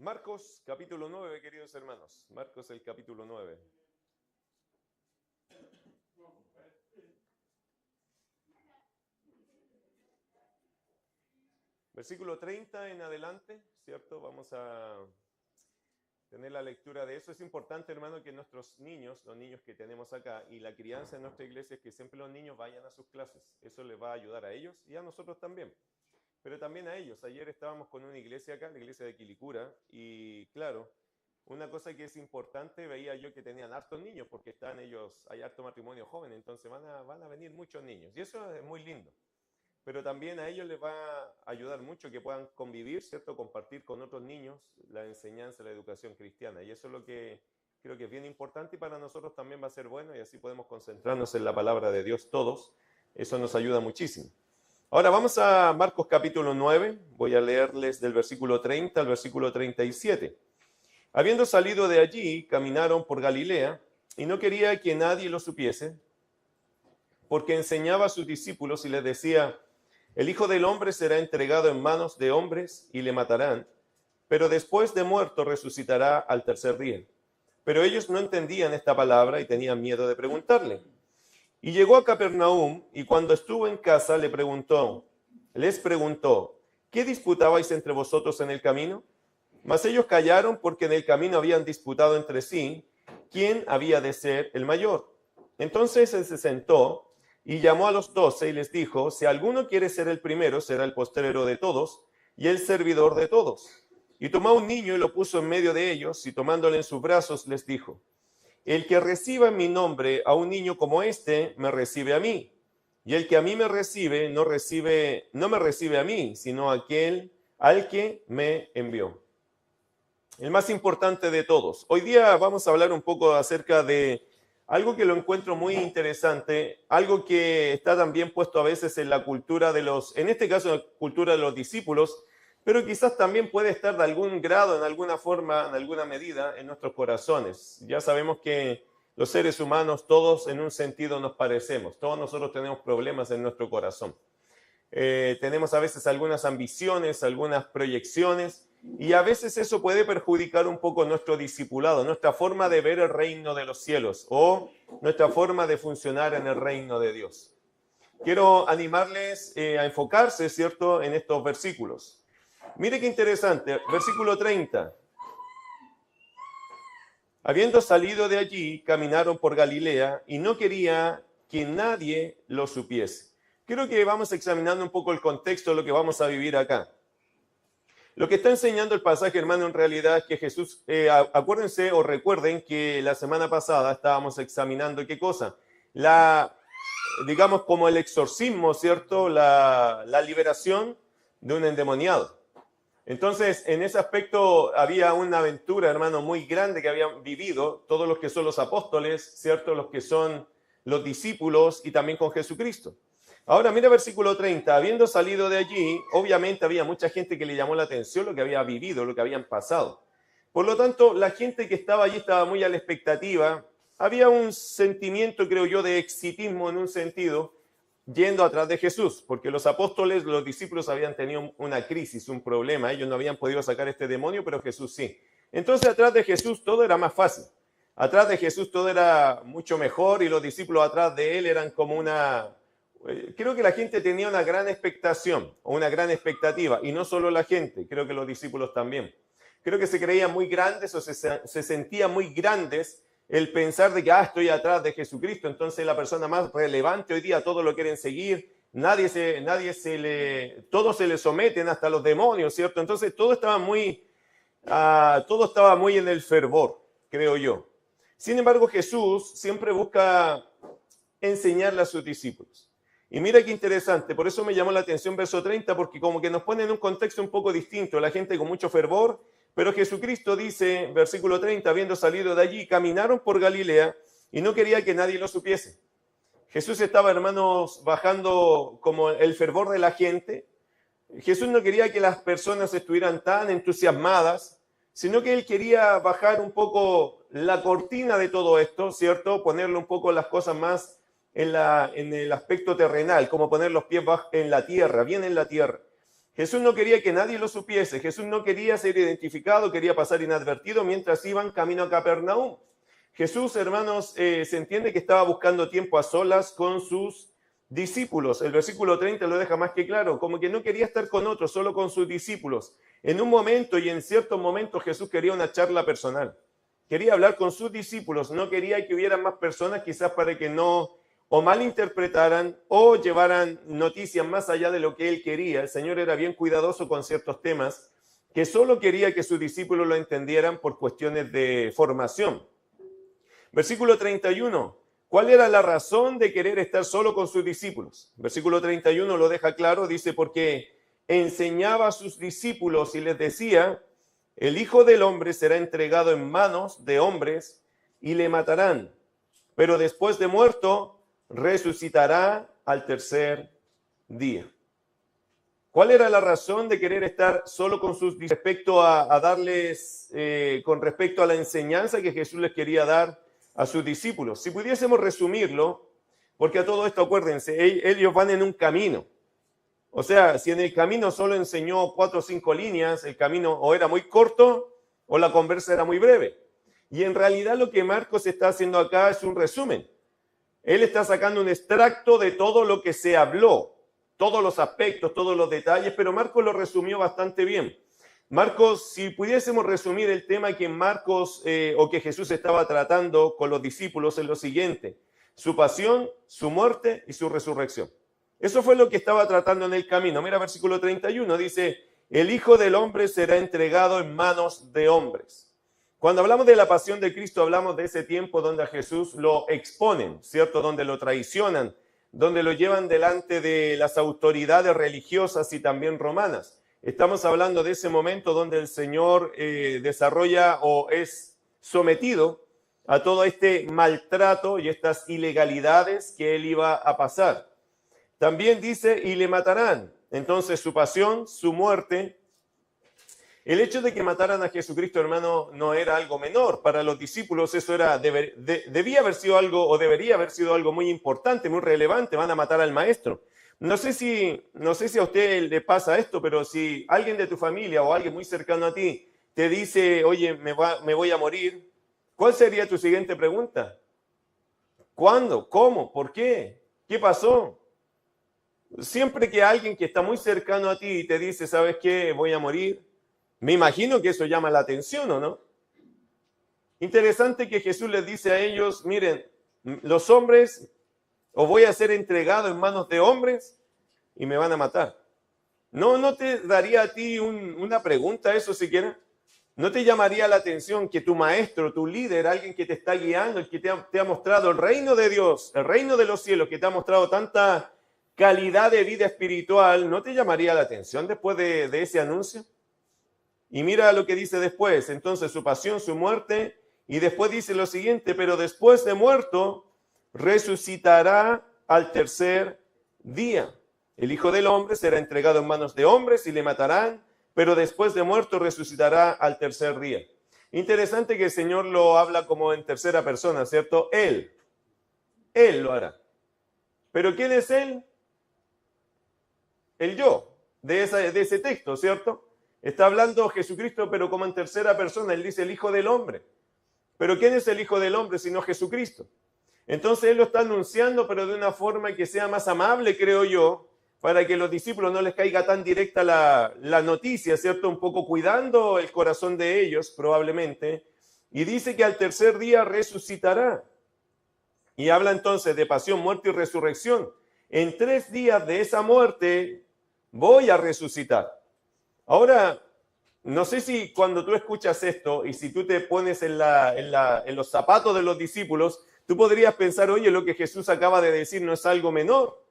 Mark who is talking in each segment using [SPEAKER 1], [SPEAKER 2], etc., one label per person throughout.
[SPEAKER 1] Marcos capítulo 9, queridos hermanos. Marcos el capítulo 9. Versículo 30 en adelante, ¿cierto? Vamos a tener la lectura de eso. Es importante, hermano, que nuestros niños, los niños que tenemos acá, y la crianza en nuestra iglesia es que siempre los niños vayan a sus clases. Eso les va a ayudar a ellos y a nosotros también. Pero también a ellos. Ayer estábamos con una iglesia acá, la iglesia de Quilicura, y claro, una cosa que es importante, veía yo que tenían hartos niños, porque están ellos, hay harto matrimonio joven, entonces van a venir muchos niños, y eso es muy lindo. Pero también a ellos les va a ayudar mucho que puedan convivir, ¿cierto? Compartir con otros niños la enseñanza, la educación cristiana, y eso es lo que creo que es bien importante, y para nosotros también va a ser bueno, y así podemos concentrarnos en la palabra de Dios todos. Eso nos ayuda muchísimo. Ahora vamos a Marcos capítulo 9, voy a leerles del versículo 30 al versículo 37. Habiendo salido de allí, caminaron por Galilea, y no quería que nadie lo supiese, porque enseñaba a sus discípulos y les decía: el Hijo del Hombre será entregado en manos de hombres y le matarán, pero después de muerto resucitará al tercer día. Pero ellos no entendían esta palabra y tenían miedo de preguntarle. Y llegó a Capernaum, y cuando estuvo en casa les preguntó, ¿qué disputabais entre vosotros en el camino? Mas ellos callaron, porque en el camino habían disputado entre sí quién había de ser el mayor. Entonces él se sentó y llamó a los 12 y les dijo: si alguno quiere ser el primero, será el postrero de todos y el servidor de todos. Y tomó a un niño y lo puso en medio de ellos, y tomándole en sus brazos les dijo: el que reciba en mi nombre a un niño como este, me recibe a mí. Y el que a mí me recibe, no me recibe a mí, sino a aquel al que me envió. El más importante de todos. Hoy día vamos a hablar un poco acerca de algo que lo encuentro muy interesante, algo que está también puesto a veces en la cultura de en este caso en la cultura de los discípulos, pero quizás también puede estar de algún grado, en alguna forma, en alguna medida, en nuestros corazones. Ya sabemos que los seres humanos, todos en un sentido nos parecemos, todos nosotros tenemos problemas en nuestro corazón. Tenemos a veces algunas ambiciones, algunas proyecciones, y a veces eso puede perjudicar un poco nuestro discipulado, nuestra forma de ver el reino de los cielos o nuestra forma de funcionar en el reino de Dios. Quiero animarles a enfocarse, ¿cierto?, en estos versículos. Mire qué interesante, versículo 30. Habiendo salido de allí, caminaron por Galilea y no quería que nadie lo supiese. Creo que vamos examinando un poco el contexto de lo que vamos a vivir acá. Lo que está enseñando el pasaje, hermano, en realidad es que Jesús, acuérdense o recuerden que la semana pasada estábamos examinando ¿qué cosa? Digamos como el exorcismo, ¿cierto? La liberación de un endemoniado. Entonces, en ese aspecto había una aventura, hermano, muy grande que habían vivido todos los que son los apóstoles, ¿cierto? Los que son los discípulos y también con Jesucristo. Ahora, mira versículo 30. Habiendo salido de allí, obviamente había mucha gente que le llamó la atención lo que había vivido, lo que habían pasado. Por lo tanto, la gente que estaba allí estaba muy a la expectativa. Había un sentimiento, creo yo, de exitismo en un sentido, yendo atrás de Jesús, porque los apóstoles, los discípulos habían tenido una crisis, un problema. Ellos no habían podido sacar este demonio, pero Jesús sí. Entonces, atrás de Jesús todo era más fácil. Atrás de Jesús todo era mucho mejor y los discípulos atrás de él eran como creo que la gente tenía una gran expectación o una gran expectativa, y no solo la gente, creo que los discípulos también. Creo que se creían muy grandes o se sentían muy grandes el pensar de que estoy atrás de Jesucristo, entonces la persona más relevante hoy día, todos lo quieren seguir, todos se le someten, hasta los demonios, ¿cierto? Entonces todo estaba muy en el fervor, creo yo. Sin embargo, Jesús siempre busca enseñarle a sus discípulos. Y mira qué interesante, por eso me llamó la atención verso 30, porque como que nos pone en un contexto un poco distinto, la gente con mucho fervor, pero Jesucristo dice, versículo 30, habiendo salido de allí, caminaron por Galilea y no quería que nadie lo supiese. Jesús estaba, hermanos, bajando como el fervor de la gente. Jesús no quería que las personas estuvieran tan entusiasmadas, sino que él quería bajar un poco la cortina de todo esto, ¿cierto? Ponerle un poco las cosas más en el aspecto terrenal, como poner los pies en la tierra, bien en la tierra. Jesús no quería que nadie lo supiese. Jesús no quería ser identificado, quería pasar inadvertido mientras iban camino a Capernaum. Jesús, hermanos, se entiende que estaba buscando tiempo a solas con sus discípulos. El versículo 30 lo deja más que claro, como que no quería estar con otros, solo con sus discípulos. En un momento y en ciertos momentos Jesús quería una charla personal. Quería hablar con sus discípulos, no quería que hubieran más personas quizás para que no o malinterpretaran o llevaran noticias más allá de lo que él quería. El Señor era bien cuidadoso con ciertos temas que solo quería que sus discípulos lo entendieran por cuestiones de formación. Versículo 31. ¿Cuál era la razón de querer estar solo con sus discípulos? Versículo 31 lo deja claro, dice, porque enseñaba a sus discípulos y les decía, el Hijo del Hombre será entregado en manos de hombres y le matarán, pero después de muerto resucitará al tercer día. ¿Cuál era la razón de querer estar solo con sus discípulos respecto a darles, con respecto a la enseñanza que Jesús les quería dar a sus discípulos? Si pudiésemos resumirlo, porque a todo esto acuérdense, ellos van en un camino. O sea, si en el camino solo enseñó 4 o 5 líneas, el camino o era muy corto o la conversa era muy breve. Y en realidad lo que Marcos está haciendo acá es un resumen. Él está sacando un extracto de todo lo que se habló, todos los aspectos, todos los detalles, pero Marcos lo resumió bastante bien. Marcos, si pudiésemos resumir el tema que Marcos o que Jesús estaba tratando con los discípulos es lo siguiente: su pasión, su muerte y su resurrección. Eso fue lo que estaba tratando en el camino. Mira, versículo 31 dice, el Hijo del Hombre será entregado en manos de hombres. Cuando hablamos de la pasión de Cristo, hablamos de ese tiempo donde a Jesús lo exponen, ¿cierto? Donde lo traicionan, donde lo llevan delante de las autoridades religiosas y también romanas. Estamos hablando de ese momento donde el Señor desarrolla o es sometido a todo este maltrato y estas ilegalidades que él iba a pasar. También dice, y le matarán. Entonces su pasión, su muerte. El hecho de que mataran a Jesucristo, hermano, no era algo menor. Para los discípulos eso era, debía haber sido algo, o debería haber sido algo muy importante, muy relevante. Van a matar al maestro. No sé si a usted le pasa esto, pero si alguien de tu familia o alguien muy cercano a ti te dice, oye, me voy a morir, ¿cuál sería tu siguiente pregunta? ¿Cuándo? ¿Cómo? ¿Por qué? ¿Qué pasó? Siempre que alguien que está muy cercano a ti te dice, ¿sabes qué? Voy a morir. Me imagino que eso llama la atención, ¿o no? Interesante que Jesús les dice a ellos, miren, los hombres, os voy a ser entregado en manos de hombres y me van a matar. ¿No te daría a ti una pregunta eso siquiera? ¿No te llamaría la atención que tu maestro, tu líder, alguien que te está guiando, el que te ha mostrado el reino de Dios, el reino de los cielos, que te ha mostrado tanta calidad de vida espiritual, ¿no te llamaría la atención después de ese anuncio? Y mira lo que dice después, entonces su pasión, su muerte, y después dice lo siguiente, pero después de muerto, resucitará al tercer día. El Hijo del Hombre será entregado en manos de hombres y le matarán, pero después de muerto resucitará al tercer día. Interesante que el Señor lo habla como en tercera persona, ¿cierto? Él lo hará. ¿Pero quién es Él? El yo, de ese texto, ¿cierto? Está hablando Jesucristo, pero como en tercera persona. Él dice el Hijo del Hombre. ¿Pero quién es el Hijo del Hombre sino Jesucristo? Entonces Él lo está anunciando, pero de una forma que sea más amable, creo yo, para que los discípulos no les caiga tan directa la noticia, ¿cierto? Un poco cuidando el corazón de ellos, probablemente. Y dice que al tercer día resucitará. Y habla entonces de pasión, muerte y resurrección. En 3 días de esa muerte voy a resucitar. Ahora, no sé si cuando tú escuchas esto y si tú te pones en los zapatos de los discípulos, tú podrías pensar, oye, lo que Jesús acaba de decir no es algo menor.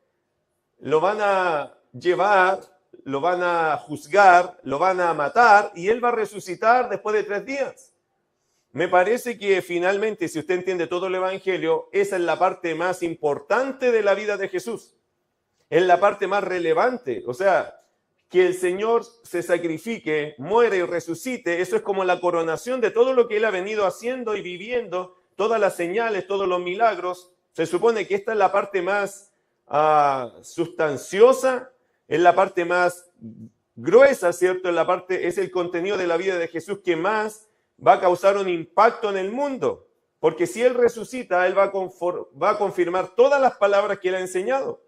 [SPEAKER 1] Lo van a llevar, lo van a juzgar, lo van a matar y él va a resucitar después de 3 días. Me parece que finalmente, si usted entiende todo el Evangelio, esa es la parte más importante de la vida de Jesús. Es la parte más relevante. O sea, que el Señor se sacrifique, muere y resucite, eso es como la coronación de todo lo que Él ha venido haciendo y viviendo, todas las señales, todos los milagros. Se supone que esta es la parte más sustanciosa, es la parte más gruesa, ¿cierto? En la parte, es el contenido de la vida de Jesús que más va a causar un impacto en el mundo. Porque si Él resucita, Él va a confirmar todas las palabras que Él ha enseñado.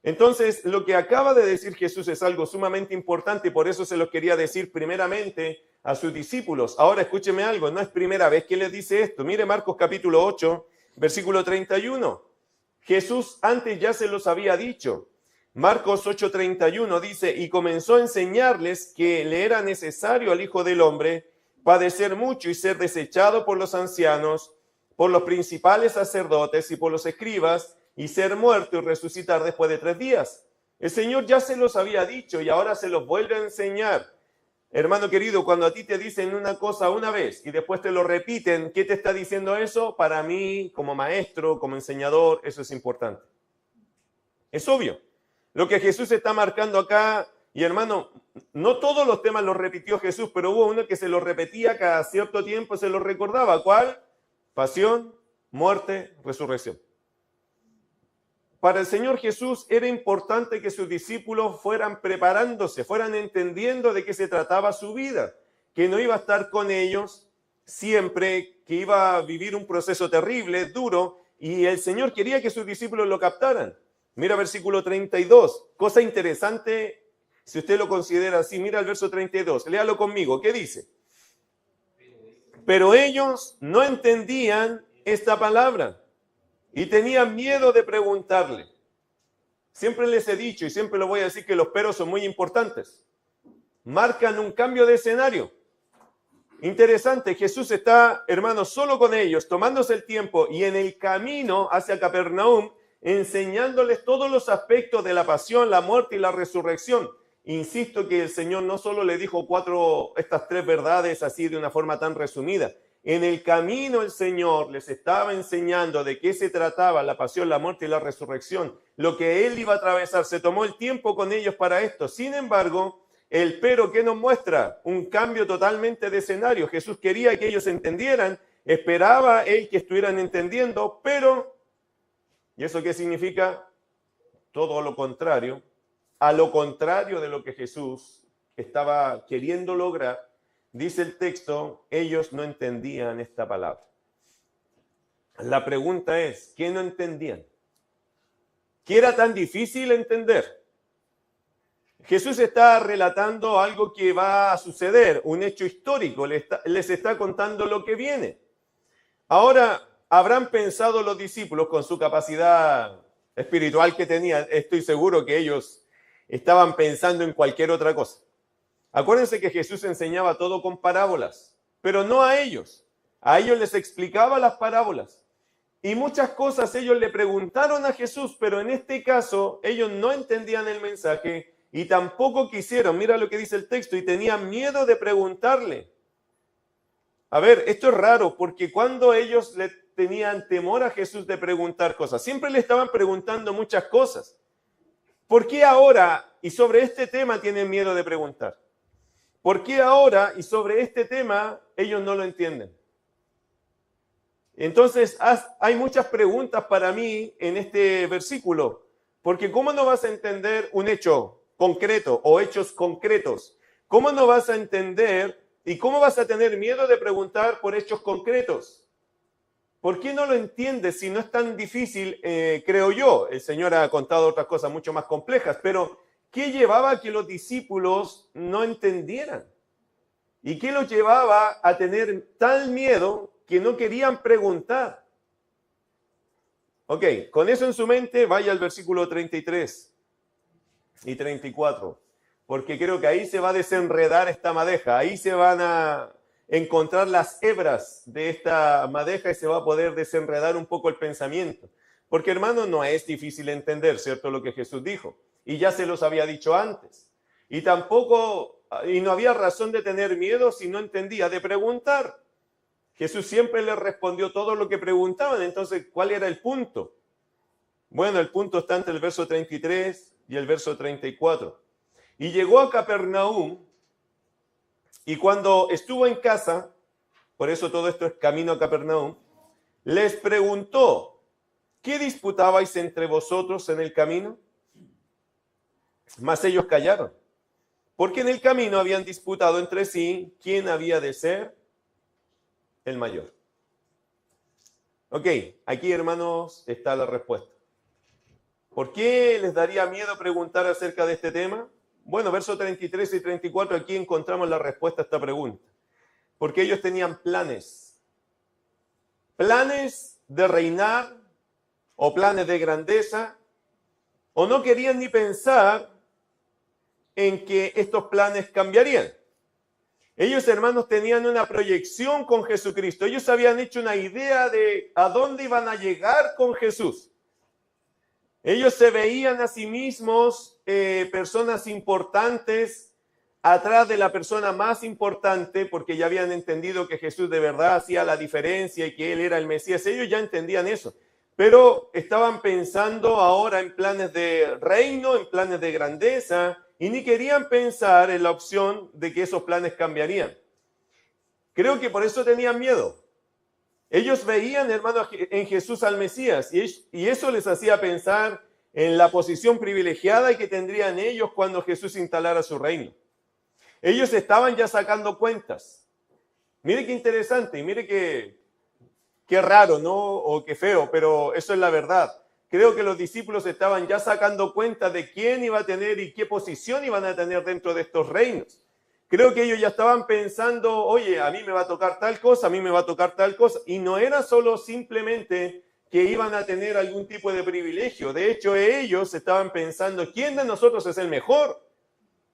[SPEAKER 1] Entonces, lo que acaba de decir Jesús es algo sumamente importante y por eso se lo quería decir primeramente a sus discípulos. Ahora escúcheme algo, no es primera vez que les dice esto. Mire Marcos capítulo 8, versículo 31. Jesús antes ya se los había dicho. Marcos 8:31 dice, y comenzó a enseñarles que le era necesario al Hijo del Hombre padecer mucho y ser desechado por los ancianos, por los principales sacerdotes y por los escribas, y ser muerto y resucitar después de 3 días. El Señor ya se los había dicho y ahora se los vuelve a enseñar. Hermano querido, cuando a ti te dicen una cosa una vez y después te lo repiten, ¿qué te está diciendo eso? Para mí, como maestro, como enseñador, eso es importante. Es obvio. Lo que Jesús está marcando acá, y hermano, no todos los temas los repitió Jesús, pero hubo uno que se lo repetía cada cierto tiempo, se lo recordaba. ¿Cuál? Pasión, muerte, resurrección. Para el Señor Jesús era importante que sus discípulos fueran preparándose, fueran entendiendo de qué se trataba su vida, que no iba a estar con ellos siempre, que iba a vivir un proceso terrible, duro, y el Señor quería que sus discípulos lo captaran. Mira versículo 32, cosa interesante, si usted lo considera así, mira el verso 32, léalo conmigo, ¿qué dice? Pero ellos no entendían esta palabra y tenían miedo de preguntarle. Siempre les he dicho y siempre lo voy a decir que los peros son muy importantes. Marcan un cambio de escenario. Interesante, Jesús está, hermanos, solo con ellos, tomándose el tiempo y en el camino hacia Capernaum, enseñándoles todos los aspectos de la pasión, la muerte y la resurrección. Insisto que el Señor no solo le dijo estas 3 verdades así de una forma tan resumida. En el camino el Señor les estaba enseñando de qué se trataba la pasión, la muerte y la resurrección, lo que Él iba a atravesar. Se tomó el tiempo con ellos para esto. Sin embargo, el pero que nos muestra un cambio totalmente de escenario. Jesús quería que ellos entendieran, esperaba Él que estuvieran entendiendo, pero, ¿y eso qué significa? Todo lo contrario, a lo contrario de lo que Jesús estaba queriendo lograr. Dice el texto, ellos no entendían esta palabra. La pregunta es, ¿qué no entendían? ¿Qué era tan difícil entender? Jesús está relatando algo que va a suceder, un hecho histórico, les está contando lo que viene. Ahora, habrán pensado los discípulos con su capacidad espiritual que tenían, estoy seguro que ellos estaban pensando en cualquier otra cosa. Acuérdense que Jesús enseñaba todo con parábolas, pero no a ellos. A ellos les explicaba las parábolas. Y muchas cosas ellos le preguntaron a Jesús, pero en este caso ellos no entendían el mensaje y tampoco quisieron. Mira lo que dice el texto, y tenían miedo de preguntarle. A ver, esto es raro, porque cuando ellos le tenían temor a Jesús de preguntar cosas, siempre le estaban preguntando muchas cosas. ¿Por qué ahora y sobre este tema tienen miedo de preguntar? ¿Por qué ahora y sobre este tema ellos no lo entienden? Entonces, hay muchas preguntas para mí en este versículo, porque ¿cómo no vas a entender un hecho concreto o hechos concretos? ¿Cómo no vas a entender y cómo vas a tener miedo de preguntar por hechos concretos? ¿Por qué no lo entiendes si no es tan difícil, creo yo? El Señor ha contado otras cosas mucho más complejas, pero ¿qué llevaba a que los discípulos no entendieran? ¿Y qué los llevaba a tener tal miedo que no querían preguntar? Ok, con eso en su mente, vaya al versículo 33 y 34, porque creo que ahí se va a desenredar esta madeja, ahí se van a encontrar las hebras de esta madeja y se va a poder desenredar un poco el pensamiento. Porque, hermano, no es difícil entender, ¿cierto?, lo que Jesús dijo. Y ya se los había dicho antes. Y no había razón de tener miedo si no entendía, de preguntar. Jesús siempre les respondió todo lo que preguntaban. Entonces, ¿cuál era el punto? Bueno, el punto está entre el verso 33 y el verso 34. Y llegó a Capernaum, y cuando estuvo en casa, por eso todo esto es camino a Capernaum, les preguntó, ¿qué disputabais entre vosotros en el camino? Mas ellos callaron. Porque en el camino habían disputado entre sí quién había de ser el mayor. Ok, aquí hermanos está la respuesta. ¿Por qué les daría miedo preguntar acerca de este tema? Bueno, versos 33 y 34, aquí encontramos la respuesta a esta pregunta. Porque ellos tenían planes. Planes de reinar o planes de grandeza, o no querían ni pensar en que estos planes cambiarían. Ellos, hermanos, tenían una proyección con Jesucristo. Ellos habían hecho una idea de a dónde iban a llegar con Jesús. Ellos se veían a sí mismos personas importantes atrás de la persona más importante, porque ya habían entendido que Jesús de verdad hacía la diferencia y que Él era el Mesías. Ellos ya entendían eso, pero estaban pensando ahora en planes de reino, en planes de grandeza, y ni querían pensar en la opción de que esos planes cambiarían. Creo que por eso tenían miedo. Ellos veían, hermanos, en Jesús al Mesías, y eso les hacía pensar en la posición privilegiada que tendrían ellos cuando Jesús instalara su reino. Ellos estaban ya sacando cuentas. Mire qué interesante, y mire qué raro, ¿no? O qué feo, pero eso es la verdad. Creo que los discípulos estaban ya sacando cuenta de quién iba a tener y qué posición iban a tener dentro de estos reinos. Creo que ellos ya estaban pensando, oye, a mí me va a tocar tal cosa, a mí me va a tocar tal cosa. Y no era solo simplemente que iban a tener algún tipo de privilegio. De hecho, ellos estaban pensando, ¿quién de nosotros es el mejor?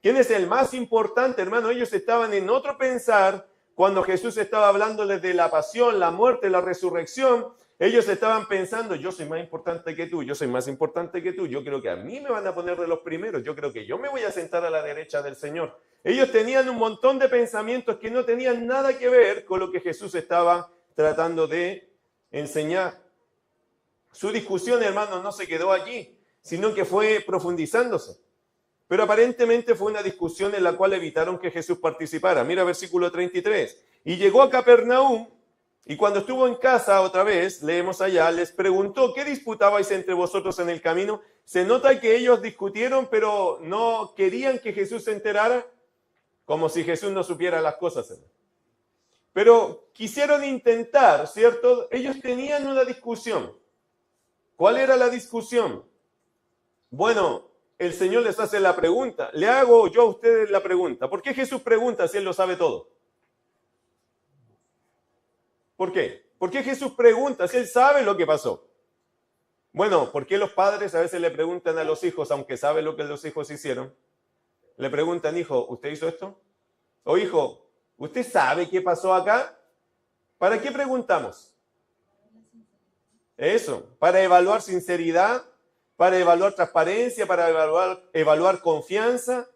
[SPEAKER 1] ¿Quién es el más importante, hermano? Ellos estaban en otro pensar cuando Jesús estaba hablándoles de la pasión, la muerte, la resurrección. Ellos estaban pensando, yo soy más importante que tú, yo soy más importante que tú, yo creo que a mí me van a poner de los primeros, yo creo que yo me voy a sentar a la derecha del Señor. Ellos tenían un montón de pensamientos que no tenían nada que ver con lo que Jesús estaba tratando de enseñar. Su discusión, hermanos, no se quedó allí, sino que fue profundizándose. Pero aparentemente fue una discusión en la cual evitaron que Jesús participara. Mira versículo 33. Y llegó a Capernaum, y cuando estuvo en casa otra vez, leemos allá, les preguntó, ¿qué disputabais entre vosotros en el camino? Se nota que ellos discutieron, pero no querían que Jesús se enterara, como si Jesús no supiera las cosas. Pero quisieron intentar, ¿cierto? Ellos tenían una discusión. ¿Cuál era la discusión? Bueno, el Señor les hace la pregunta. Le hago yo a ustedes la pregunta. ¿Por qué Jesús pregunta si Él lo sabe todo? ¿Por qué? ¿Por qué Jesús pregunta si Él sabe lo que pasó? Bueno, ¿por qué los padres a veces le preguntan a los hijos, aunque saben lo que los hijos hicieron? Le preguntan, hijo, ¿usted hizo esto? O hijo, ¿usted sabe qué pasó acá? ¿Para qué preguntamos? Eso, para evaluar sinceridad, para evaluar transparencia, para evaluar confianza,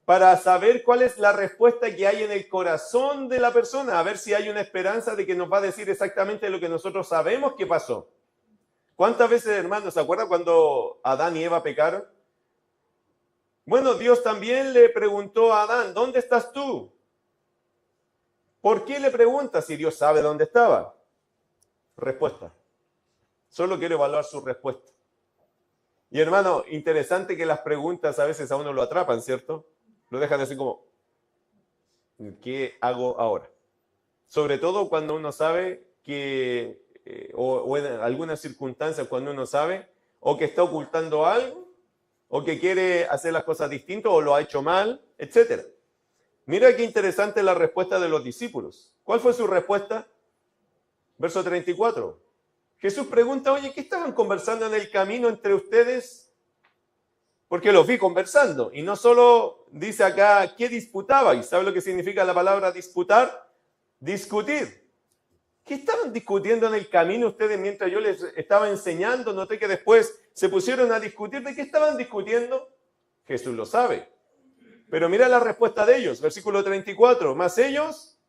[SPEAKER 1] para saber cuál es la respuesta que hay en el corazón de la persona, a ver si hay una esperanza de que nos va a decir exactamente lo que nosotros sabemos que pasó. ¿Cuántas veces, hermanos, se acuerdan cuando Adán y Eva pecaron? Bueno, Dios también le preguntó a Adán, ¿dónde estás tú? ¿Por qué le pregunta si Dios sabe dónde estaba? Respuesta. Solo quiero evaluar su respuesta. Y hermano, interesante que las preguntas a veces a uno lo atrapan, ¿cierto? Lo dejan así como, ¿qué hago ahora? Sobre todo cuando uno sabe que, o en algunas circunstancias cuando uno sabe, o que está ocultando algo, o que quiere hacer las cosas distintas, o lo ha hecho mal, etc. Mira qué interesante la respuesta de los discípulos. ¿Cuál fue su respuesta? Verso 34. Jesús pregunta, oye, ¿qué estaban conversando en el camino entre ustedes? Porque los vi conversando. Y no solo dice acá, ¿qué disputabais? ¿Sabe lo que significa la palabra disputar? Discutir. ¿Qué estaban discutiendo en el camino ustedes mientras yo les estaba enseñando? Noté que después se pusieron a discutir. ¿De qué estaban discutiendo? Jesús lo sabe. Pero mira la respuesta de ellos, versículo 34. Más ellos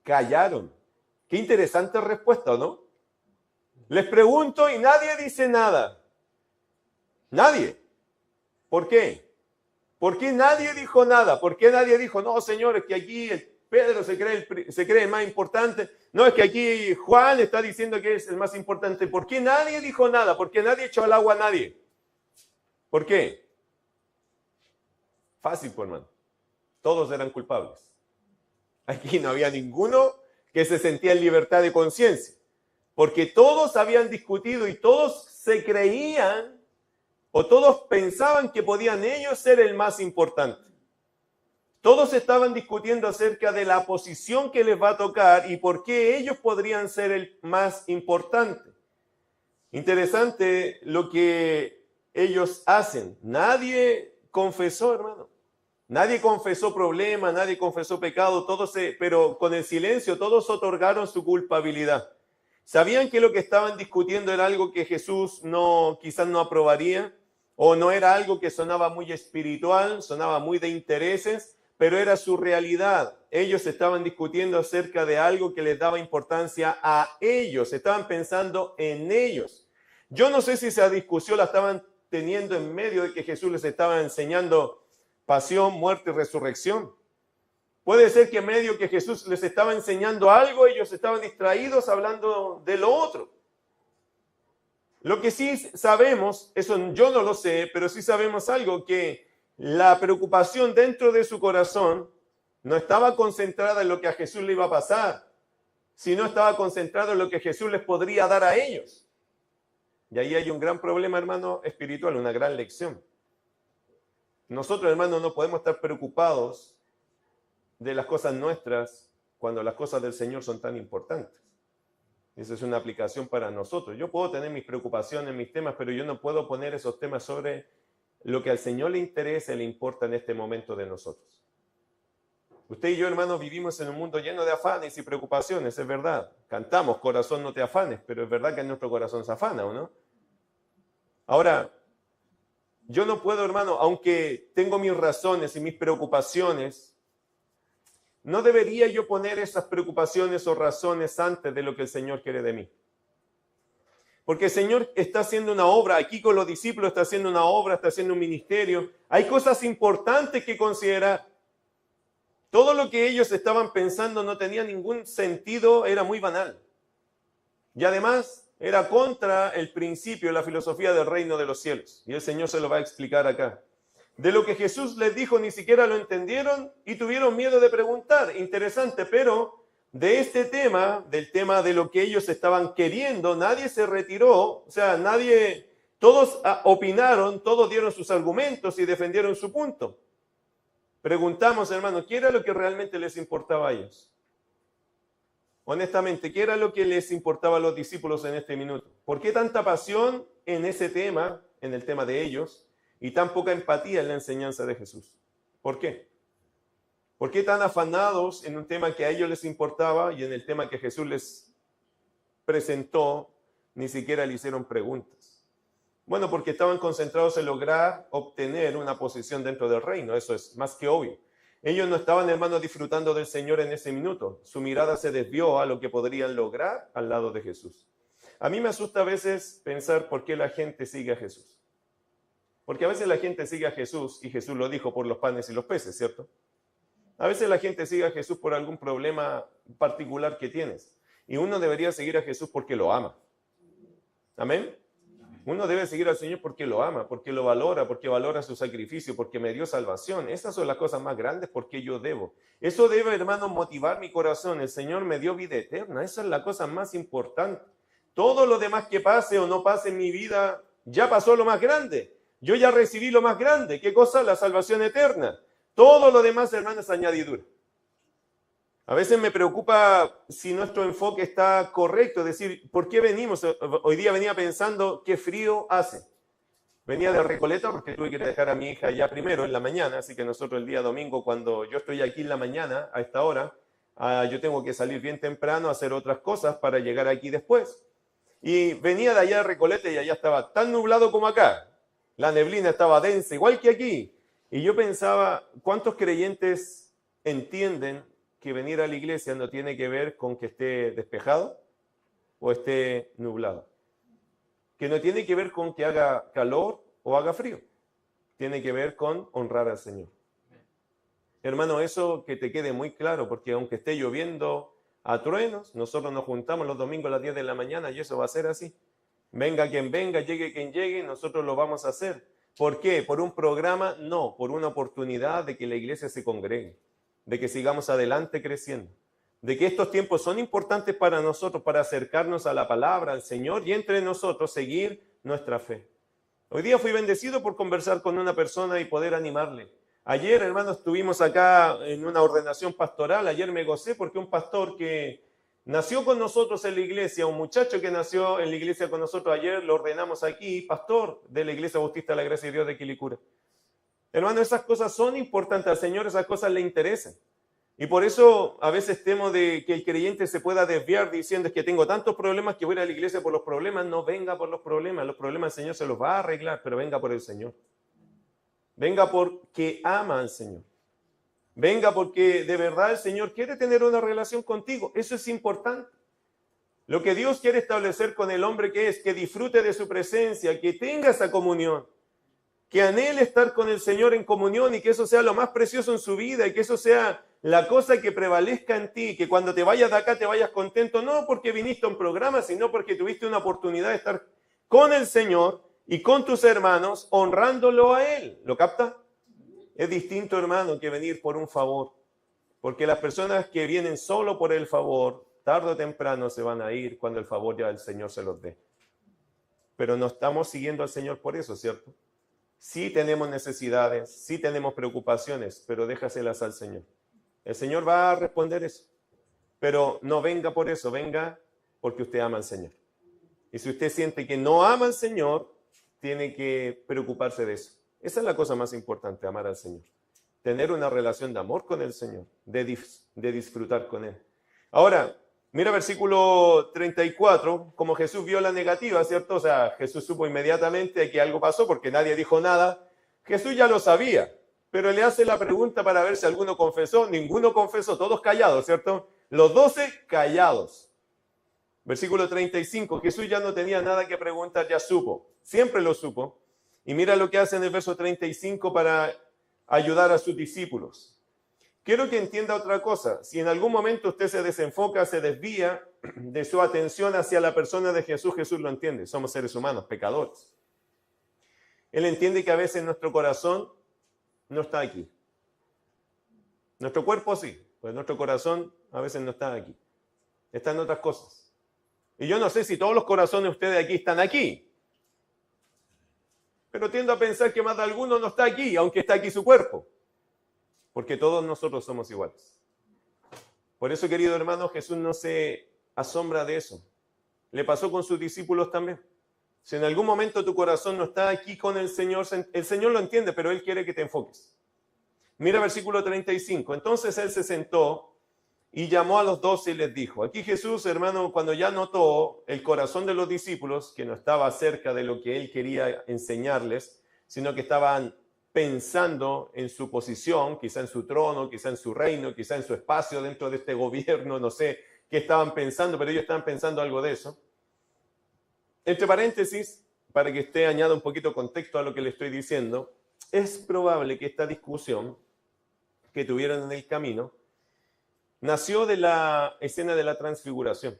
[SPEAKER 1] callaron. Qué interesante respuesta, ¿no? Les pregunto y nadie dice nada. Nadie. ¿Por qué? ¿Por qué nadie dijo nada? ¿Por qué nadie dijo, no, señor, es que aquí Pedro se cree el más importante? No, es que aquí Juan está diciendo que es el más importante. ¿Por qué nadie dijo nada? ¿Por qué nadie echó al agua a nadie? ¿Por qué? Fácil, pues, hermano. Todos eran culpables. Aquí no había ninguno que se sentía en libertad de conciencia, porque todos habían discutido y todos se creían o todos pensaban que podían ellos ser el más importante. Todos estaban discutiendo acerca de la posición que les va a tocar y por qué ellos podrían ser el más importante. Interesante lo que ellos hacen. Nadie confesó, hermano. Nadie confesó problema, nadie confesó pecado, pero con el silencio todos otorgaron su culpabilidad. Sabían que lo que estaban discutiendo era algo que Jesús quizás no aprobaría, o no era algo que sonaba muy espiritual, sonaba muy de intereses, pero era su realidad. Ellos estaban discutiendo acerca de algo que les daba importancia a ellos, estaban pensando en ellos. Yo no sé si esa discusión la estaban teniendo en medio de que Jesús les estaba enseñando pasión, muerte y resurrección. Puede ser que en medio que Jesús les estaba enseñando algo, ellos estaban distraídos hablando de lo otro. Lo que sí sabemos, eso yo no lo sé, pero sí sabemos algo, que la preocupación dentro de su corazón no estaba concentrada en lo que a Jesús le iba a pasar, sino estaba concentrada en lo que Jesús les podría dar a ellos. Y ahí hay un gran problema, hermano, espiritual, una gran lección. Nosotros, hermano, no podemos estar preocupados de las cosas nuestras cuando las cosas del Señor son tan importantes. Esa es una aplicación para nosotros. Yo puedo tener mis preocupaciones, mis temas, pero yo no puedo poner esos temas sobre lo que al Señor le interesa y le importa en este momento de nosotros. Usted y yo, hermanos, vivimos en un mundo lleno de afanes y preocupaciones, es verdad. Cantamos, corazón no te afanes, pero es verdad que nuestro corazón se afana, ¿o no? Ahora, yo no puedo, hermano, aunque tengo mis razones y mis preocupaciones, no debería yo poner esas preocupaciones o razones antes de lo que el Señor quiere de mí. Porque el Señor está haciendo una obra, aquí con los discípulos está haciendo una obra, está haciendo un ministerio. Hay cosas importantes que considerar. Todo lo que ellos estaban pensando no tenía ningún sentido, era muy banal. Y además era contra el principio, la filosofía del reino de los cielos. Y el Señor se lo va a explicar acá. De lo que Jesús les dijo ni siquiera lo entendieron y tuvieron miedo de preguntar. Interesante, pero de este tema, del tema de lo que ellos estaban queriendo, nadie se retiró, o sea, todos opinaron, todos dieron sus argumentos y defendieron su punto. Preguntamos, hermano, ¿qué era lo que realmente les importaba a ellos? Honestamente, ¿qué era lo que les importaba a los discípulos en este minuto? ¿Por qué tanta pasión en ese tema, en el tema de ellos, y tan poca empatía en la enseñanza de Jesús? ¿Por qué? ¿Por qué tan afanados en un tema que a ellos les importaba y en el tema que Jesús les presentó, ni siquiera le hicieron preguntas? Bueno, porque estaban concentrados en lograr obtener una posición dentro del reino, eso es más que obvio. Ellos no estaban, hermanos, disfrutando del Señor en ese minuto. Su mirada se desvió a lo que podrían lograr al lado de Jesús. A mí me asusta a veces pensar por qué la gente sigue a Jesús. Porque a veces la gente sigue a Jesús, y Jesús lo dijo, por los panes y los peces, ¿cierto? A veces la gente sigue a Jesús por algún problema particular que tienes. Y uno debería seguir a Jesús porque lo ama. ¿Amén? Uno debe seguir al Señor porque lo ama, porque lo valora, porque valora su sacrificio, porque me dio salvación. Esas son las cosas más grandes porque yo debo. Eso debe, hermano, motivar mi corazón. El Señor me dio vida eterna. Esa es la cosa más importante. Todo lo demás que pase o no pase en mi vida, ya pasó lo más grande. Yo ya recibí lo más grande. ¿Qué cosa? La salvación eterna. Todo lo demás, hermano, es añadidura. A veces me preocupa si nuestro enfoque está correcto, es decir, ¿por qué venimos? Hoy día venía pensando qué frío hace. Venía de Recoleta porque tuve que dejar a mi hija ya primero en la mañana, así que nosotros el día domingo, cuando yo estoy aquí en la mañana, a esta hora, yo tengo que salir bien temprano a hacer otras cosas para llegar aquí después. Y venía de allá de Recoleta y allá estaba tan nublado como acá. La neblina estaba densa, igual que aquí. Y yo pensaba, ¿cuántos creyentes entienden que venir a la iglesia no tiene que ver con que esté despejado o esté nublado? Que no tiene que ver con que haga calor o haga frío. Tiene que ver con honrar al Señor. Hermano, eso que te quede muy claro, porque aunque esté lloviendo a truenos, nosotros nos juntamos los domingos a las 10 de la mañana y eso va a ser así. Venga quien venga, llegue quien llegue, nosotros lo vamos a hacer. ¿Por qué? ¿Por un programa? No, por una oportunidad de que la iglesia se congregue, de que sigamos adelante creciendo, de que estos tiempos son importantes para nosotros, para acercarnos a la palabra, al Señor y entre nosotros seguir nuestra fe. Hoy día fui bendecido por conversar con una persona y poder animarle. Ayer, hermanos, estuvimos acá en una ordenación pastoral. Ayer me gocé porque un pastor que nació con nosotros en la iglesia, un muchacho que nació en la iglesia con nosotros ayer, lo ordenamos aquí, pastor de la Iglesia Bautista de la Gracia de Dios de Quilicura. Hermano, esas cosas son importantes al Señor, esas cosas le interesan. Y por eso a veces temo de que el creyente se pueda desviar diciendo es que tengo tantos problemas que voy a ir a la iglesia por los problemas. No venga por los problemas el Señor se los va a arreglar, pero venga por el Señor. Venga porque ama al Señor. Venga porque de verdad el Señor quiere tener una relación contigo. Eso es importante. Lo que Dios quiere establecer con el hombre que es que disfrute de su presencia, que tenga esa comunión, que anhele estar con el Señor en comunión y que eso sea lo más precioso en su vida y que eso sea la cosa que prevalezca en ti, que cuando te vayas de acá te vayas contento, no porque viniste a un programa, sino porque tuviste una oportunidad de estar con el Señor y con tus hermanos, honrándolo a Él. ¿Lo capta? Es distinto, hermano, que venir por un favor, porque las personas que vienen solo por el favor, tarde o temprano se van a ir cuando el favor ya el Señor se los dé. Pero no estamos siguiendo al Señor por eso, ¿cierto? Sí tenemos necesidades, sí tenemos preocupaciones, pero déjaselas al Señor. El Señor va a responder eso. Pero no venga por eso, venga porque usted ama al Señor. Y si usted siente que no ama al Señor, tiene que preocuparse de eso. Esa es la cosa más importante, amar al Señor. Tener una relación de amor con el Señor, de disfrutar con Él. Ahora, mira versículo 34, como Jesús vio la negativa, ¿cierto? O sea, Jesús supo inmediatamente que algo pasó porque nadie dijo nada. Jesús ya lo sabía, pero le hace la pregunta para ver si alguno confesó. Ninguno confesó, todos callados, ¿cierto? Los 12 callados. Versículo 35, Jesús ya no tenía nada que preguntar, ya supo, siempre lo supo. Y mira lo que hace en el verso 35 para ayudar a sus discípulos. Quiero que entienda otra cosa. Si en algún momento usted se desenfoca, se desvía de su atención hacia la persona de Jesús, Jesús lo entiende. Somos seres humanos, pecadores. Él entiende que a veces nuestro corazón no está aquí. Nuestro cuerpo sí, pues nuestro corazón a veces no está aquí. Está en otras cosas. Y yo no sé si todos los corazones de ustedes aquí están aquí. Pero tiendo a pensar que más de alguno no está aquí, aunque está aquí su cuerpo. Porque todos nosotros somos iguales. Por eso, querido hermano, Jesús no se asombra de eso. Le pasó con sus discípulos también. Si en algún momento tu corazón no está aquí con el Señor lo entiende, pero Él quiere que te enfoques. Mira versículo 35. Entonces Él se sentó y llamó a los 12 y les dijo. Aquí Jesús, hermano, cuando ya notó el corazón de los discípulos, que no estaba cerca de lo que Él quería enseñarles, sino que estaban pensando en su posición, quizá en su trono, quizá en su reino, quizá en su espacio dentro de este gobierno, no sé qué estaban pensando, pero ellos estaban pensando algo de eso. Entre paréntesis, para que usted añada un poquito contexto a lo que le estoy diciendo, es probable que esta discusión que tuvieron en el camino nació de la escena de la transfiguración.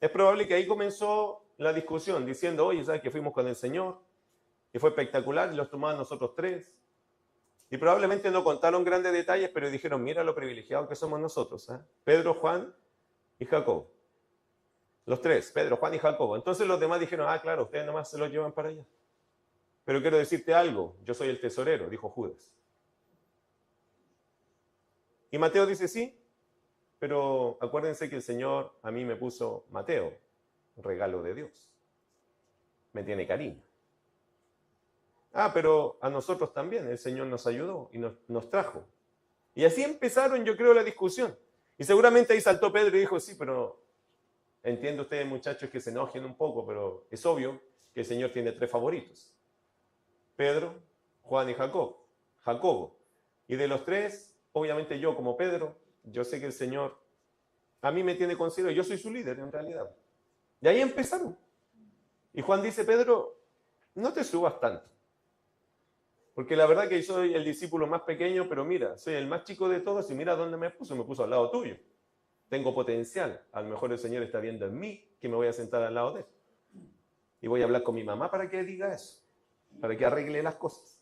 [SPEAKER 1] Es probable que ahí comenzó la discusión, diciendo, oye, ¿sabes que fuimos con el Señor? Que fue espectacular, y los tomamos nosotros tres. Y probablemente no contaron grandes detalles, pero dijeron, mira lo privilegiados que somos nosotros, ¿eh? Pedro, Juan y Jacobo. Los tres, Pedro, Juan y Jacobo. Entonces los demás dijeron, ah, claro, ustedes nomás se los llevan para allá. Pero quiero decirte algo, yo soy el tesorero, dijo Judas. Y Mateo dice, sí, pero acuérdense que el Señor a mí me puso Mateo, regalo de Dios. Me tiene cariño. Ah, pero a nosotros también el Señor nos ayudó y nos trajo. Y así empezaron, yo creo, la discusión. Y seguramente ahí saltó Pedro y dijo, sí, pero entiendo ustedes, muchachos, que se enojen un poco, pero es obvio que el Señor tiene tres favoritos. Pedro, Juan y Jacobo. Y de los tres, obviamente yo como Pedro, yo sé que el Señor a mí me tiene considerado, yo soy su líder en realidad. Y ahí empezaron. Y Juan dice, Pedro, no te subas tanto. Porque la verdad que yo soy el discípulo más pequeño, pero mira, soy el más chico de todos y mira dónde me puso al lado tuyo. Tengo potencial. A lo mejor el Señor está viendo en mí que me voy a sentar al lado de él. Y voy a hablar con mi mamá para que diga eso. para que arregle las cosas.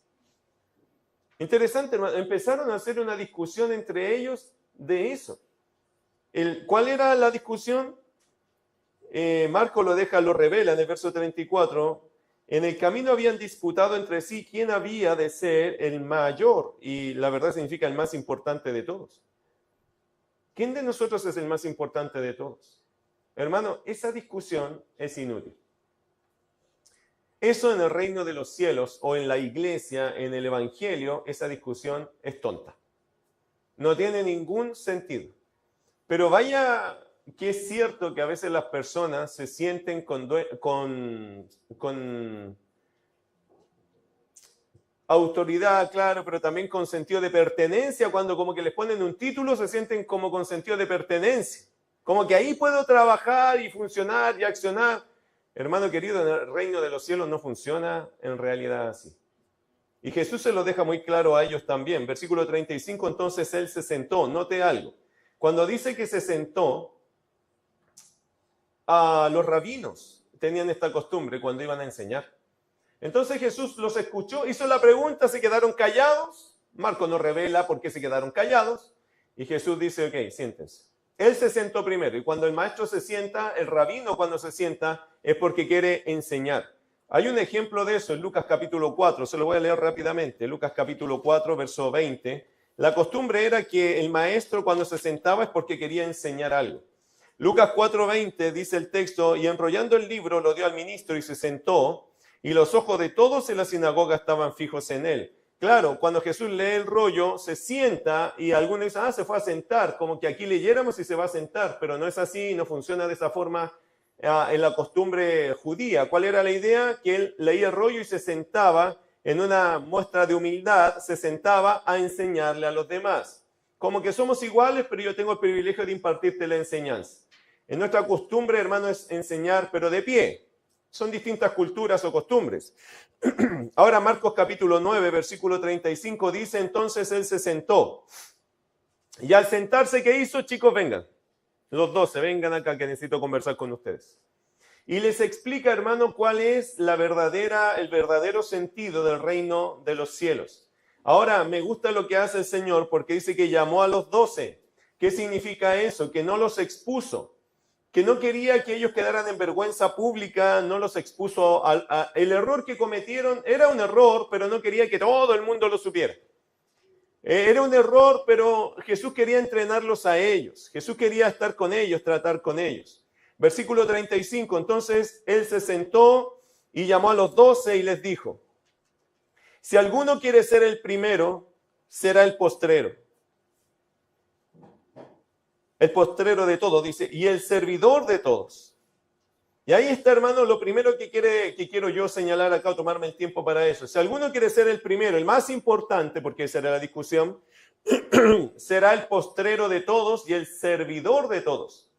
[SPEAKER 1] Interesante, hermano. Empezaron a hacer una discusión entre ellos de eso. ¿Cuál era la discusión? Marco lo revela en el verso 34. En el camino habían disputado entre sí quién había de ser el mayor, y la verdad significa el más importante de todos. ¿Quién de nosotros es el más importante de todos? Hermano, esa discusión es inútil. Eso en el reino de los cielos o en la iglesia, en el evangelio, esa discusión es tonta. No tiene ningún sentido. Pero vaya que es cierto que a veces las personas se sienten con autoridad, claro, pero también con sentido de pertenencia. Cuando como que les ponen un título, se sienten como con sentido de pertenencia. Como que ahí puedo trabajar y funcionar y accionar. Hermano querido, en el reino de los cielos no funciona en realidad así. Y Jesús se lo deja muy claro a ellos también. Versículo 35, entonces él se sentó. Note algo. Cuando dice que se sentó, a los rabinos tenían esta costumbre cuando iban a enseñar. Entonces Jesús los escuchó, hizo la pregunta, se quedaron callados. Marco nos revela por qué se quedaron callados. Y Jesús dice, ok, siéntense. Él se sentó primero, y cuando el maestro se sienta, el rabino cuando se sienta, es porque quiere enseñar. Hay un ejemplo de eso en Lucas capítulo 4, se lo voy a leer rápidamente. Lucas capítulo 4, verso 20. La costumbre era que el maestro cuando se sentaba es porque quería enseñar algo. Lucas 4:20 dice el texto, y enrollando el libro lo dio al ministro y se sentó, y los ojos de todos en la sinagoga estaban fijos en él. Claro, cuando Jesús lee el rollo, se sienta y algunos dicen, se fue a sentar, como que aquí leyéramos y se va a sentar, pero no es así, no funciona de esa forma en la costumbre judía. ¿Cuál era la idea? Que él leía el rollo y se sentaba en una muestra de humildad, se sentaba a enseñarle a los demás. Como que somos iguales, pero yo tengo el privilegio de impartirte la enseñanza. En nuestra costumbre, hermano, es enseñar, pero de pie. Son distintas culturas o costumbres. Ahora Marcos capítulo 9, versículo 35 dice, entonces él se sentó. Y al sentarse, ¿qué hizo? Chicos, vengan. Los 12, vengan acá que necesito conversar con ustedes. Y les explica, hermano, cuál es el verdadero sentido del reino de los cielos. Ahora, me gusta lo que hace el Señor porque dice que llamó a los 12. ¿Qué significa eso? Que no los expuso. Que no quería que ellos quedaran en vergüenza pública, no los expuso. El error que cometieron era un error, pero no quería que todo el mundo lo supiera. Era un error, pero Jesús quería entrenarlos a ellos. Jesús quería estar con ellos, tratar con ellos. Versículo 35, entonces él se sentó y llamó a los 12 y les dijo, si alguno quiere ser el primero, será el postrero. El postrero de todos, dice, y el servidor de todos. Y ahí está, hermano, lo primero que quiero yo señalar acá o tomarme el tiempo para eso. Si alguno quiere ser el primero, el más importante, porque esa era la discusión, será el postrero de todos y el servidor de todos.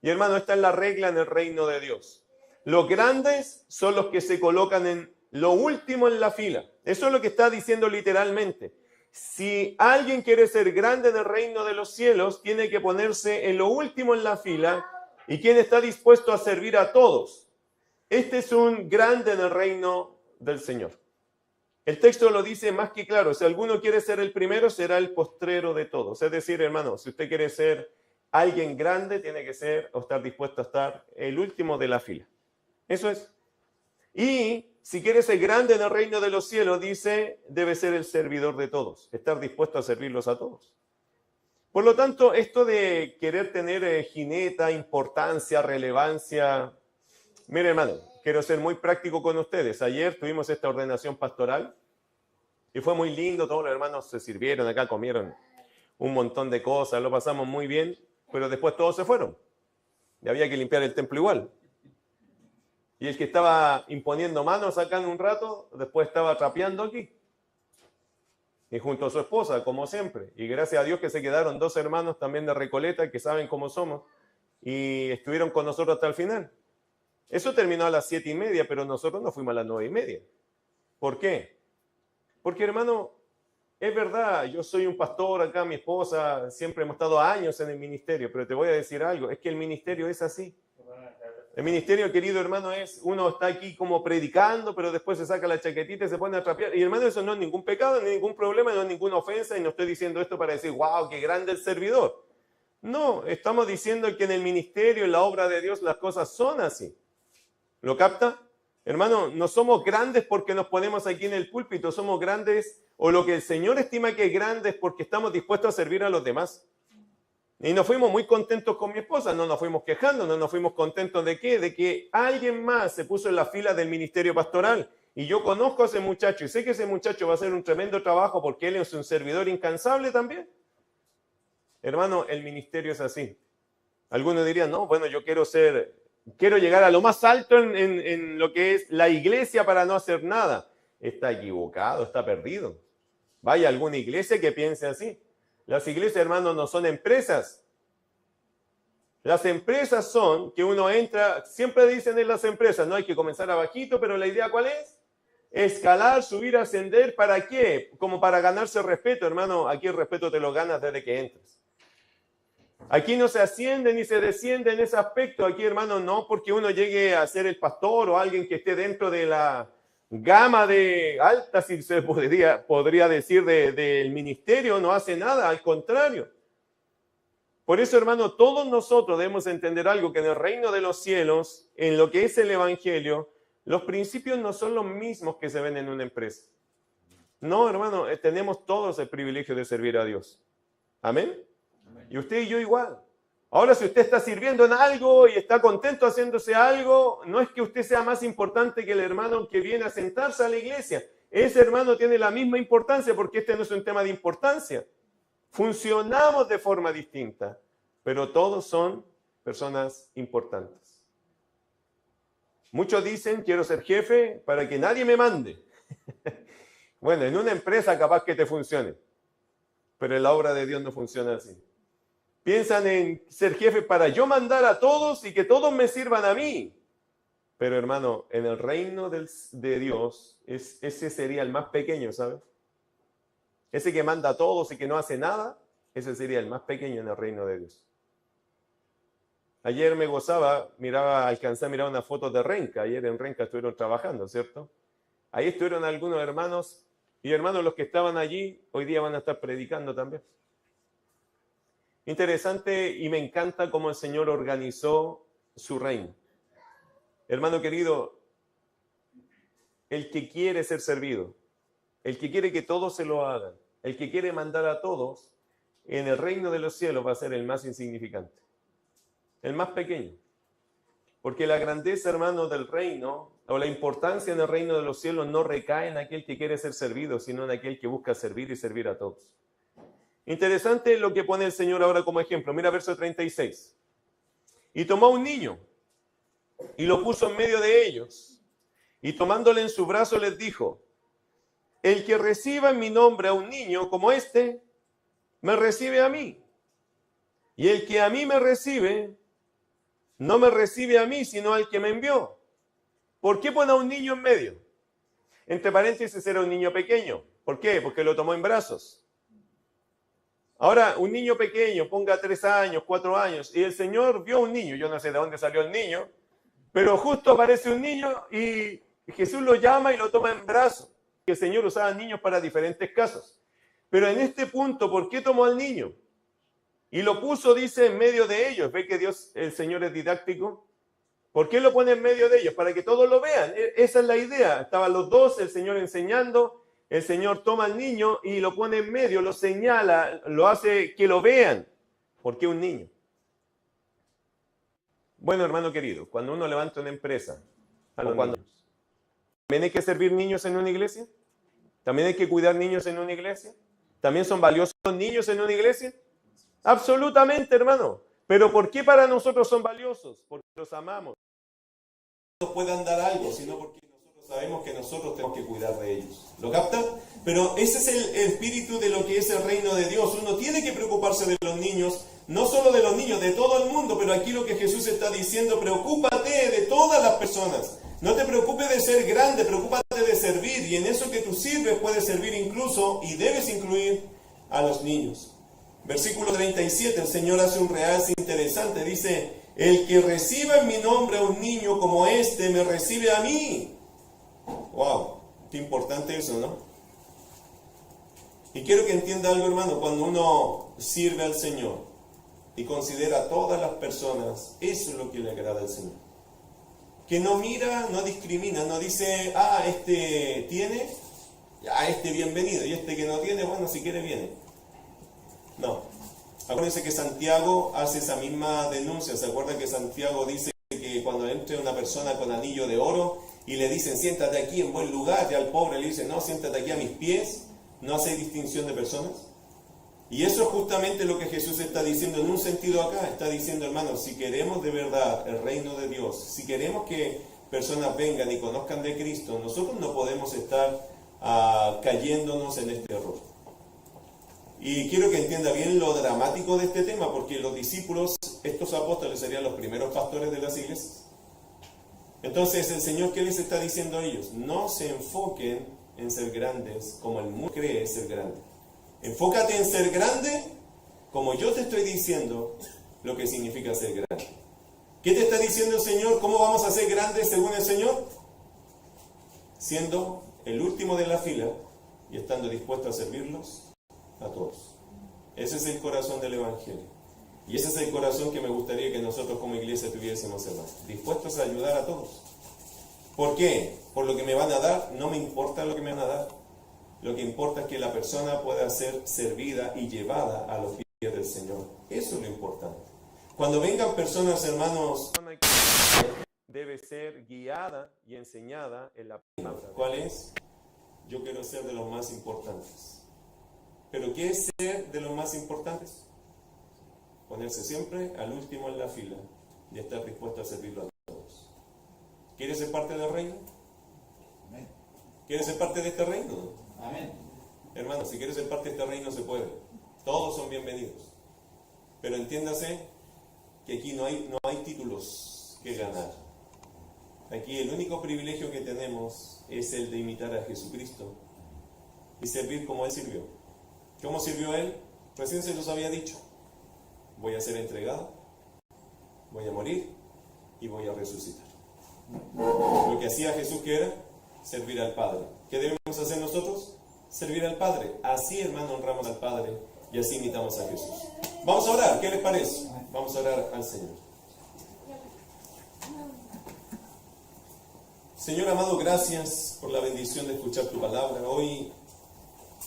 [SPEAKER 1] Y hermano, esta es la regla en el reino de Dios. Los grandes son los que se colocan en lo último en la fila. Eso es lo que está diciendo literalmente. Si alguien quiere ser grande en el reino de los cielos, tiene que ponerse en lo último en la fila y quien está dispuesto a servir a todos. Este es un grande en el reino del Señor. El texto lo dice más que claro. Si alguno quiere ser el primero, será el postrero de todos. Es decir, hermano, si usted quiere ser alguien grande, tiene que ser o estar dispuesto a estar el último de la fila. Eso es. Y si quiere ser grande en el reino de los cielos, dice, debe ser el servidor de todos, estar dispuesto a servirlos a todos. Por lo tanto, esto de querer tener jineta, importancia, relevancia, mire hermano, quiero ser muy práctico con ustedes. Ayer tuvimos esta ordenación pastoral y fue muy lindo, todos los hermanos se sirvieron acá, comieron un montón de cosas, lo pasamos muy bien, pero después todos se fueron y había que limpiar el templo igual. Y el que estaba imponiendo manos acá en un rato, después estaba trapeando aquí. Y junto a su esposa, como siempre. Y gracias a Dios que se quedaron 2 hermanos también de Recoleta, que saben cómo somos, y estuvieron con nosotros hasta el final. Eso terminó a las 7:30, pero nosotros nos fuimos a las 9:30. ¿Por qué? Porque, hermano, es verdad, yo soy un pastor acá, mi esposa, siempre hemos estado años en el ministerio, pero te voy a decir algo, es que el ministerio es así. El ministerio, querido hermano, es uno está aquí como predicando, pero después se saca la chaquetita y se pone a trapear. Y hermano, eso no es ningún pecado, ni ningún problema, no es ninguna ofensa. Y no estoy diciendo esto para decir, wow, qué grande el servidor. No, estamos diciendo que en el ministerio, en la obra de Dios, las cosas son así. ¿Lo capta? Hermano, no somos grandes porque nos ponemos aquí en el púlpito, somos grandes, o lo que el Señor estima que es grande es porque estamos dispuestos a servir a los demás. Y nos fuimos muy contentos con mi esposa, no nos fuimos quejando, no nos fuimos contentos ¿de qué? De que alguien más se puso en la fila del ministerio pastoral. Y yo conozco a ese muchacho y sé que ese muchacho va a hacer un tremendo trabajo porque él es un servidor incansable también. Hermano, el ministerio es así. Algunos dirían, no, bueno, yo quiero llegar a lo más alto en lo que es la iglesia para no hacer nada. Está equivocado, está perdido. Vaya a alguna iglesia que piense así. Las iglesias, hermanos, no son empresas. Las empresas son que uno entra, siempre dicen en las empresas, no hay que comenzar abajito, pero la idea ¿cuál es? Escalar, subir, ascender, ¿para qué? Como para ganarse respeto, hermano. Aquí el respeto te lo ganas desde que entras. Aquí no se asciende ni se desciende en ese aspecto. Aquí, hermano, no porque uno llegue a ser el pastor o alguien que esté dentro de la gama de alta, si se podría decir, del ministerio, no hace nada, al contrario. Por eso, hermano, todos nosotros debemos entender algo, que en el reino de los cielos, en lo que es el evangelio, los principios no son los mismos que se ven en una empresa. No, hermano, tenemos todos el privilegio de servir a Dios. ¿Amén? Y usted y yo igual. Ahora, si usted está sirviendo en algo y está contento haciéndose algo, no es que usted sea más importante que el hermano que viene a sentarse a la iglesia. Ese hermano tiene la misma importancia porque este no es un tema de importancia. Funcionamos de forma distinta, pero todos son personas importantes. Muchos dicen, quiero ser jefe para que nadie me mande. Bueno, en una empresa capaz que te funcione, pero en la obra de Dios no funciona así. Piensan en ser jefe para yo mandar a todos y que todos me sirvan a mí. Pero hermano, en el reino de Dios, ese sería el más pequeño, ¿sabes? Ese que manda a todos y que no hace nada, ese sería el más pequeño en el reino de Dios. Ayer me gozaba, alcancé a mirar una foto de Renca. Ayer en Renca estuvieron trabajando, ¿cierto? Ahí estuvieron algunos hermanos, y hermanos, los que estaban allí, hoy día van a estar predicando también. Interesante, y me encanta cómo el Señor organizó su reino. Hermano querido, el que quiere ser servido, el que quiere que todos se lo hagan, el que quiere mandar a todos, en el reino de los cielos va a ser el más insignificante, el más pequeño. Porque la grandeza, hermano, del reino, o la importancia en el reino de los cielos no recae en aquel que quiere ser servido, sino en aquel que busca servir y servir a todos. Interesante lo que pone el Señor ahora como ejemplo. Mira verso 36. Y tomó a un niño y lo puso en medio de ellos. Y tomándole en su brazo les dijo, el que reciba en mi nombre a un niño como este, me recibe a mí. Y el que a mí me recibe, no me recibe a mí, sino al que me envió. ¿Por qué pone a un niño en medio? Entre paréntesis, era un niño pequeño. ¿Por qué? Porque lo tomó en brazos. Ahora, un niño pequeño, ponga 3 años, 4 años, y el Señor vio a un niño, yo no sé de dónde salió el niño, pero justo aparece un niño y Jesús lo llama y lo toma en brazos. El Señor usaba niños para diferentes casos. Pero en este punto, ¿por qué tomó al niño? Y lo puso, dice, en medio de ellos. ¿Ve que Dios, el Señor es didáctico? ¿Por qué lo pone en medio de ellos? Para que todos lo vean. Esa es la idea. Estaban los dos, el Señor enseñando. El Señor toma al niño y lo pone en medio, lo señala, lo hace que lo vean. ¿Por qué un niño? Bueno, hermano querido, cuando uno levanta una empresa, ¿también hay que servir niños en una iglesia? ¿También hay que cuidar niños en una iglesia? ¿También son valiosos los niños en una iglesia? Absolutamente, hermano. ¿Pero por qué para nosotros son valiosos? Porque los amamos. No nos puedan dar algo, sino porque sabemos que nosotros tenemos que cuidar de ellos. ¿Lo capta? Pero ese es el espíritu de lo que es el reino de Dios. Uno tiene que preocuparse de los niños, no solo de los niños, de todo el mundo, pero aquí lo que Jesús está diciendo, preocúpate de todas las personas. No te preocupes de ser grande, preocúpate de servir, y en eso que tú sirves puedes servir incluso, y debes incluir a los niños. Versículo 37, el Señor hace un realce interesante, dice, El que reciba en mi nombre a un niño como este, me recibe a mí. ¡Wow! Qué importante eso, ¿no? Y quiero que entienda algo, hermano, cuando uno sirve al Señor y considera a todas las personas, eso es lo que le agrada al Señor. Que no mira, no discrimina, no dice, este tiene, ya este bienvenido, y este que no tiene, bueno, si quiere viene. No. Acuérdense que Santiago hace esa misma denuncia. ¿Se acuerdan que Santiago dice que cuando entre una persona con anillo de oro y le dicen, siéntate aquí en buen lugar, y al pobre le dicen, no, siéntate aquí a mis pies, no hace distinción de personas? Y eso es justamente lo que Jesús está diciendo en un sentido acá. Está diciendo, hermanos, si queremos de verdad el reino de Dios, si queremos que personas vengan y conozcan de Cristo, nosotros no podemos estar cayéndonos en este error. Y quiero que entienda bien lo dramático de este tema, porque los discípulos, estos apóstoles, serían los primeros pastores de las iglesias. Entonces, el Señor, ¿qué les está diciendo a ellos? No se enfoquen en ser grandes como el mundo cree ser grande. Enfócate en ser grande como yo te estoy diciendo lo que significa ser grande. ¿Qué te está diciendo el Señor? ¿Cómo vamos a ser grandes según el Señor? Siendo el último de la fila y estando dispuesto a servirlos a todos. Ese es el corazón del Evangelio. Y ese es el corazón que me gustaría que nosotros como iglesia tuviésemos, hermanos. Dispuestos a ayudar a todos. ¿Por qué? Por lo que me van a dar, no me importa lo que me van a dar. Lo que importa es que la persona pueda ser servida y llevada a los pies del Señor. Eso es lo importante. Cuando vengan personas, hermanos, debe ser guiada y enseñada en la palabra. ¿Cuál es? Yo quiero ser de los más importantes. ¿Pero qué es ser de los más importantes? Ponerse siempre al último en la fila y estar dispuesto a servirlo a todos. ¿Quieres ser parte del reino? Amén. ¿Quieres ser parte de este reino?
[SPEAKER 2] Amén.
[SPEAKER 1] Hermano, si quieres ser parte de este reino se puede. Todos son bienvenidos. Pero entiéndase que aquí no hay títulos que ganar. Aquí el único privilegio que tenemos es el de imitar a Jesucristo y servir como Él sirvió. ¿Cómo sirvió Él? Recién se los había dicho. Voy a ser entregado, voy a morir y voy a resucitar. Lo que hacía Jesús, ¿qué era? Servir al Padre. ¿Qué debemos hacer nosotros? Servir al Padre. Así, hermano, honramos al Padre y así imitamos a Jesús. Vamos a orar, ¿qué les parece? Vamos a orar al Señor. Señor amado, gracias por la bendición de escuchar tu palabra. Hoy,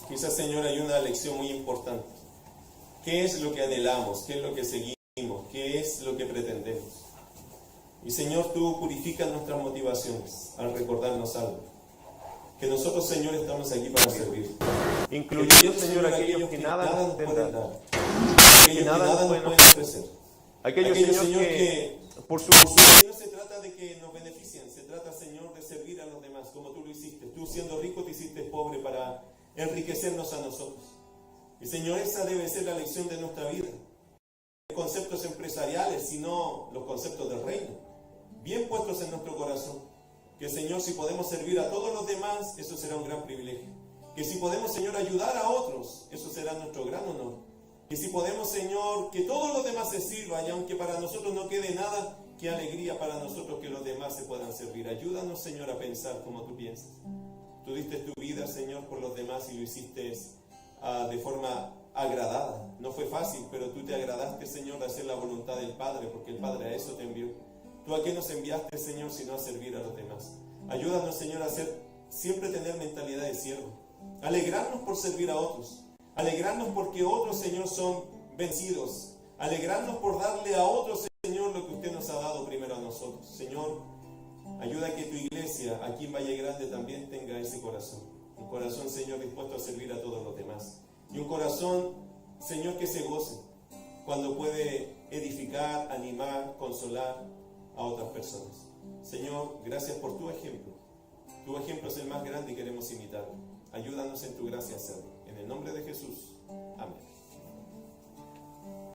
[SPEAKER 1] quizás, Señor, hay una lección muy importante. ¿Qué es lo que anhelamos? ¿Qué es lo que seguimos? ¿Qué es lo que pretendemos? Y, Señor, tú purificas nuestras motivaciones al recordarnos algo. Que nosotros, Señor, estamos aquí para servir. Incluyendo, Señor, aquellos que nada nos pueden dar. Aquellos que nada nos pueden ofrecer. Aquellos, Señor, que por su no se trata de que nos beneficien, se trata, Señor, de servir a los demás, como tú lo hiciste. Tú, siendo rico, te hiciste pobre para enriquecernos a nosotros. Y, Señor, esa debe ser la lección de nuestra vida. No conceptos empresariales, sino los conceptos del reino, bien puestos en nuestro corazón. Que, Señor, si podemos servir a todos los demás, eso será un gran privilegio. Que si podemos, Señor, ayudar a otros, eso será nuestro gran honor. Que si podemos, Señor, que todos los demás se sirvan, y aunque para nosotros no quede nada, qué alegría para nosotros que los demás se puedan servir. Ayúdanos, Señor, a pensar como tú piensas. Tú diste tu vida, Señor, por los demás y lo hiciste de forma agradada. No fue fácil, pero tú te agradaste, Señor, de hacer la voluntad del Padre, porque el Padre a eso te envió. ¿Tú a qué nos enviaste, Señor, sino a servir a los demás? Ayúdanos, Señor, a siempre tener mentalidad de siervo. Alegrarnos por servir a otros. Alegrarnos porque otros, Señor, son vencidos. Alegrarnos por darle a otros, Señor, lo que usted nos ha dado primero a nosotros. Señor, ayuda a que tu iglesia aquí en Valle Grande también tenga ese corazón. Un corazón, Señor, dispuesto a servir a todos los demás. Y un corazón, Señor, que se goce cuando puede edificar, animar, consolar a otras personas. Señor, gracias por tu ejemplo. Tu ejemplo es el más grande y queremos imitarlo. Ayúdanos en tu gracia a hacerlo. En el nombre de Jesús. Amén.